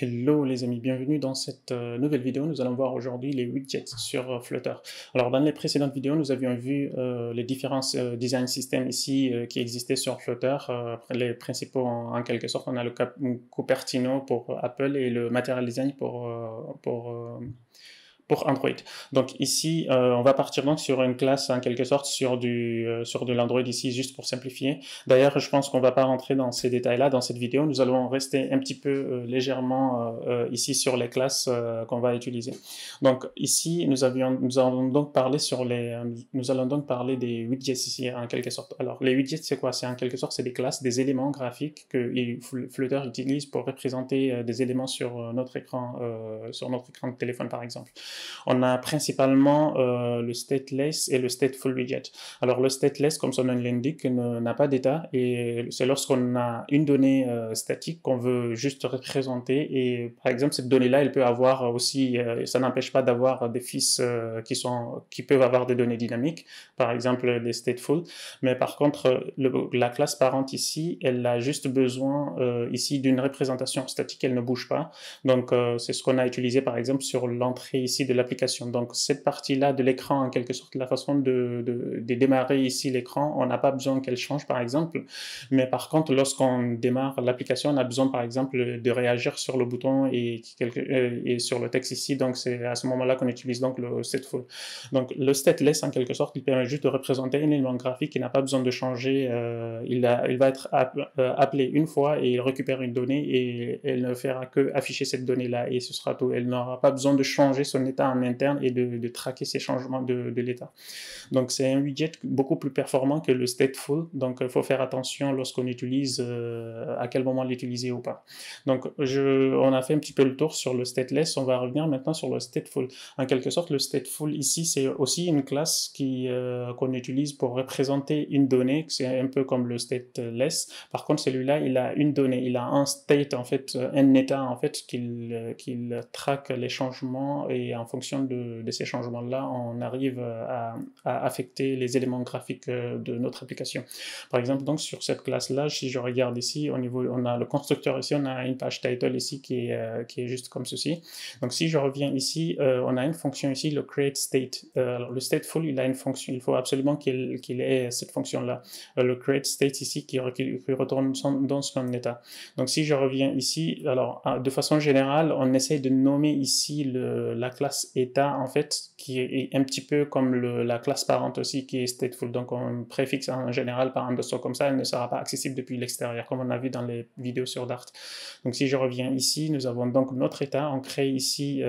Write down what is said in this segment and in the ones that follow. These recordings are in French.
Hello les amis, bienvenue dans cette nouvelle vidéo. Nous allons voir aujourd'hui les widgets sur Flutter. Alors dans les précédentes vidéos, nous avions vu les différents design systems ici qui existaient sur Flutter. Les principaux en quelque sorte, on a le Cupertino pour Apple et le Material Design pour Android. Donc ici, on va partir donc sur une classe en quelque sorte sur de l'Android ici, juste pour simplifier. D'ailleurs, je pense qu'on va pas rentrer dans ces détails-là dans cette vidéo. Nous allons rester un petit peu légèrement ici sur les classes qu'on va utiliser. Donc ici, nous allons donc parler nous allons donc parler des widgets ici en quelque sorte. Alors les widgets, c'est quoi? C'est en quelque sorte, c'est des classes, des éléments graphiques que Flutter utilise pour représenter des éléments sur notre écran de téléphone par exemple. On a principalement le stateless et le stateful widget. Alors le stateless, comme son nom l'indique, n'a pas d'état et c'est lorsqu'on a une donnée statique qu'on veut juste représenter et par exemple cette donnée-là, elle peut avoir aussi, ça n'empêche pas d'avoir des fils qui peuvent avoir des données dynamiques, par exemple des stateful, mais par contre la classe parente ici, elle a juste besoin ici d'une représentation statique, elle ne bouge pas. Donc c'est ce qu'on a utilisé par exemple sur l'entrée ici de l'application. Donc cette partie-là de l'écran, en quelque sorte, la façon de démarrer ici l'écran, on n'a pas besoin qu'elle change par exemple, mais par contre lorsqu'on démarre l'application, on a besoin par exemple de réagir sur le bouton et sur le texte ici, donc c'est à ce moment-là qu'on utilise donc le stateful. Donc le stateless en quelque sorte, il permet juste de représenter un élément graphique qui n'a pas besoin de changer, il va être appelé une fois et il récupère une donnée et elle ne fera que afficher cette donnée-là et ce sera tout. Elle n'aura pas besoin de changer son état en interne et de traquer ces changements de l'état. Donc c'est un widget beaucoup plus performant que le stateful, donc il faut faire attention lorsqu'on utilise, à quel moment l'utiliser ou pas. Donc on a fait un petit peu le tour sur le stateless, on va revenir maintenant sur le stateful. En quelque sorte, le stateful ici, c'est aussi une classe qu'on utilise pour représenter une donnée, c'est un peu comme le stateless. Par contre, celui-là, il a une donnée, il a un state, en fait, un état, en fait, qu'il traque les changements et en fonction de ces changements-là, on arrive à affecter les éléments graphiques de notre application. Par exemple, donc sur cette classe-là, si je regarde ici, au niveau, on a le constructeur ici, on a une page title ici qui est juste comme ceci. Donc si je reviens ici, on a une fonction ici, le create state. Alors, le stateful, il a une fonction, il faut absolument qu'il ait cette fonction-là. Le create state ici qui retourne dans son état. Donc si je reviens ici, alors de façon générale, on essaye de nommer ici la classe état en fait, qui est un petit peu comme la classe parente aussi qui est stateful. Donc on préfixe en général par underscore comme ça, elle ne sera pas accessible depuis l'extérieur, comme on a vu dans les vidéos sur Dart. Donc si je reviens ici, nous avons donc notre état, on crée ici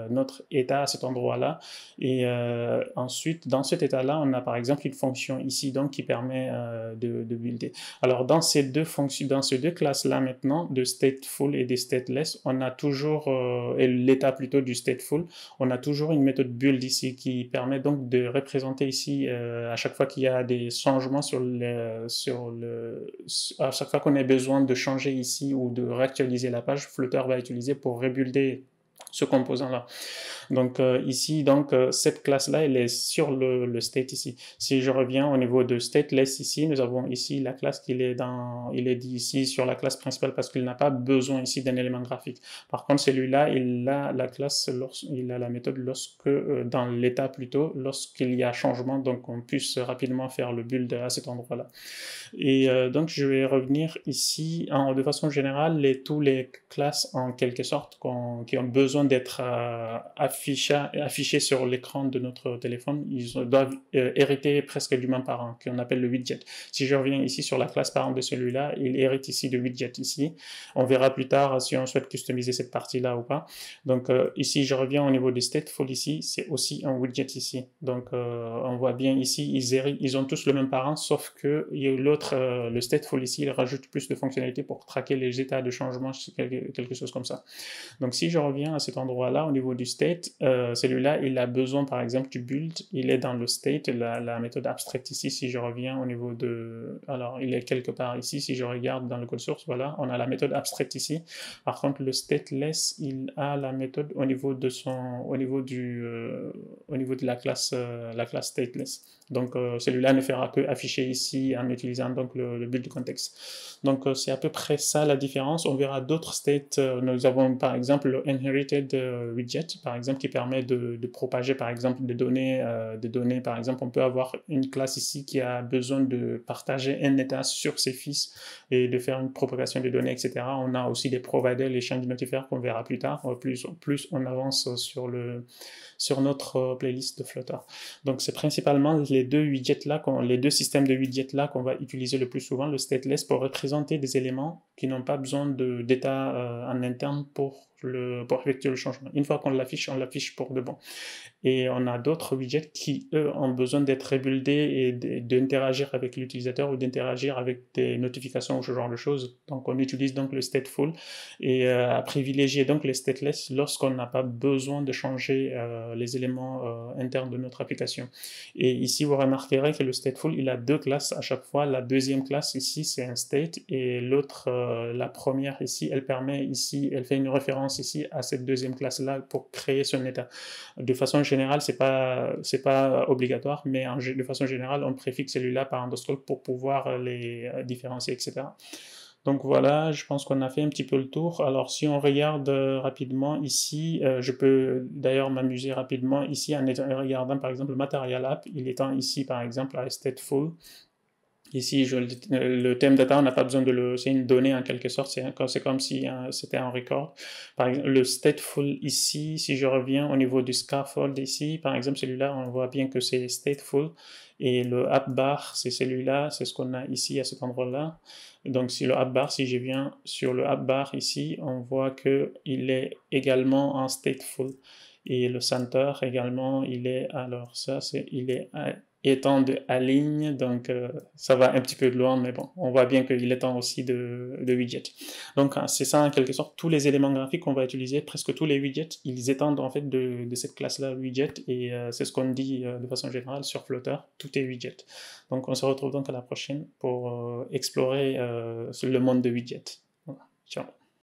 notre état à cet endroit-là, et ensuite dans cet état-là, on a par exemple une fonction ici donc qui permet de builder. Alors dans ces deux fonctions, dans ces deux classes-là maintenant, de stateful et de stateless, on a toujours, et l'état plutôt du stateful, on a toujours une méthode build ici qui permet donc de représenter ici à chaque fois qu'il y a des changements à chaque fois qu'on a besoin de changer ici ou de réactualiser la page, Flutter va utiliser pour rebuilder ce composant-là. Donc ici, donc cette classe-là, elle est sur le state ici. Si je reviens au niveau de stateless ici, nous avons ici la classe il est dit ici sur la classe principale parce qu'il n'a pas besoin ici d'un élément graphique. Par contre, celui-là, il a la classe, il a la méthode lorsque, dans l'état plutôt, lorsqu'il y a changement, donc on puisse rapidement faire le build à cet endroit-là. Et donc je vais revenir ici, de façon générale, tous les classes en quelque sorte qui ont besoin d'être affichés sur l'écran de notre téléphone, ils doivent hériter presque du même parent, qu'on appelle le widget. Si je reviens ici sur la classe parent de celui-là, il hérite ici de widget ici. On verra plus tard si on souhaite customiser cette partie-là ou pas. Donc ici, je reviens au niveau des stateful ici, c'est aussi un widget ici. Donc on voit bien ici, ils ont tous le même parent, sauf que l'autre, le stateful ici, il rajoute plus de fonctionnalités pour traquer les états de changement, quelque chose comme ça. Donc si je reviens à cet endroit-là, au niveau du state, celui-là, il a besoin par exemple du build, il est dans le state, la méthode abstract ici, si je reviens au niveau alors il est quelque part ici, si je regarde dans le code source, voilà, on a la méthode abstract ici. Par contre, le stateless, il a la méthode au niveau de la classe stateless. Donc celui-là ne fera que afficher ici en utilisant donc le build context. Donc c'est à peu près ça la différence. On verra d'autres states. Nous avons par exemple le inherited widget, par exemple, qui permet de propager par exemple des données, par exemple, on peut avoir une classe ici qui a besoin de partager un état sur ses fils et de faire une propagation de données, etc. On a aussi des providers, les change notifiers qu'on verra plus tard, plus on avance sur notre playlist de Flutter. Donc c'est principalement les deux widgets là, les deux systèmes de widgets là qu'on va utiliser le plus souvent, le stateless pour représenter des éléments qui n'ont pas besoin d'état en interne pour effectuer le changement. Une fois qu'on l'affiche, on l'affiche pour de bon. Et on a d'autres widgets qui, eux, ont besoin d'être rebuildés et d'interagir avec l'utilisateur ou d'interagir avec des notifications ou ce genre de choses. Donc on utilise donc le stateful et à privilégier donc les stateless lorsqu'on n'a pas besoin de changer les éléments internes de notre application. Et ici, vous remarquerez que le stateful, il a deux classes à chaque fois. La deuxième classe ici, c'est un state et l'autre, la première ici, elle fait une référence ici à cette deuxième classe-là pour créer son état. De façon générale, c'est pas obligatoire, mais de façon générale, on préfixe celui-là par underscore pour pouvoir les différencier, etc. Donc voilà, je pense qu'on a fait un petit peu le tour. Alors si on regarde rapidement ici, je peux d'ailleurs m'amuser rapidement ici en regardant par exemple le Material App, il étant ici par exemple à stateful. Ici, le thème data, on n'a pas besoin c'est une donnée en quelque sorte, c'est comme si c'était un record. Par exemple, le stateful ici, si je reviens au niveau du scaffold ici, par exemple, celui-là, on voit bien que c'est stateful. Et le app bar, c'est celui-là, c'est ce qu'on a ici à cet endroit-là. Donc, si le app bar, si je viens sur le app bar ici, on voit que il est également en stateful. Et le center également, il est étant de aligne, donc ça va un petit peu de loin, mais bon, on voit bien qu'il étend aussi de widget. Donc c'est ça en quelque sorte, tous les éléments graphiques qu'on va utiliser, presque tous les widgets, ils étendent en fait de cette classe-là widget, et c'est ce qu'on dit de façon générale sur Flutter, tout est widget. Donc on se retrouve donc à la prochaine pour explorer le monde de widgets. Voilà. Ciao.